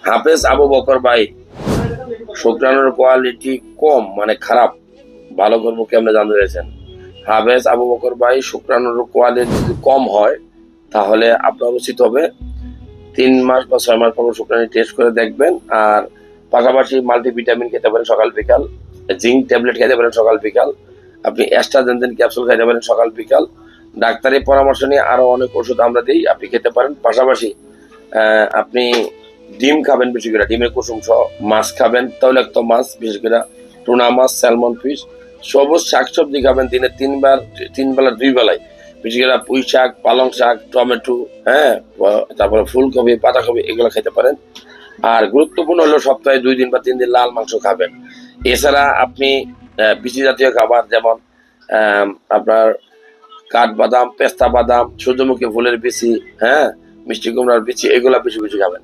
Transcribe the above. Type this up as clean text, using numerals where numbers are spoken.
হাফেজ আবু বকর ভাই, শুক্রাণুর কোয়ালিটি কম মানে খারাপ, ভালো করবো কেমনে জানতে চাইছেন? হাফেজ আবু বকর ভাই, শুক্রাণুর কোয়ালিটি যদি কম হয় তাহলে আপনার উচিত হবে 3 মাস বা 6 মাস পর শুক্রাণু টেস্ট করে দেখবেন। আর পাশাপাশি মাল্টিভিটামিন খেতে পারেন সকাল বিকাল, জিঙ্ক ট্যাবলেট খেতে পারেন সকাল বিকাল, আপনি অ্যাস্ট্রাজেনজেন ক্যাপসুল খেতে পারেন সকাল বিকাল। ডাক্তারি পরামর্শ নিয়ে আরো অনেক ওষুধ আমরা দিই, আপনি খেতে পারেন। পাশাপাশি আপনি ডিম খাবেন বেশি করে, ডিমের কুসুম সহ। মাছ খাবেন, তৈলাক্ত মাছ বিশেষ করে টুনা মাছ, স্যালমন ফিশ। সবুজ শাকসবজি খাবেন দিনে 3 বার, 3 বেলা 2 বেলায়। বিশেষ করে পুঁই শাক, পালং শাক, টমেটো, হ্যাঁ, তারপরে ফুলকপি, পাতাকপি এগুলো খেতে পারেন। আর গুরুত্বপূর্ণ হলো সপ্তাহে 2 দিন বা 3 দিন লাল মাংস খাবেন। এছাড়া আপনি বিচি জাতীয় খাবার যেমন আপনার কাঠবাদাম, পেস্তা বাদাম, সূর্যমুখী ফুলের বিচি, হ্যাঁ, মিষ্টি কুমড়ার বিচি, এগুলা বেশি বেশি খাবেন।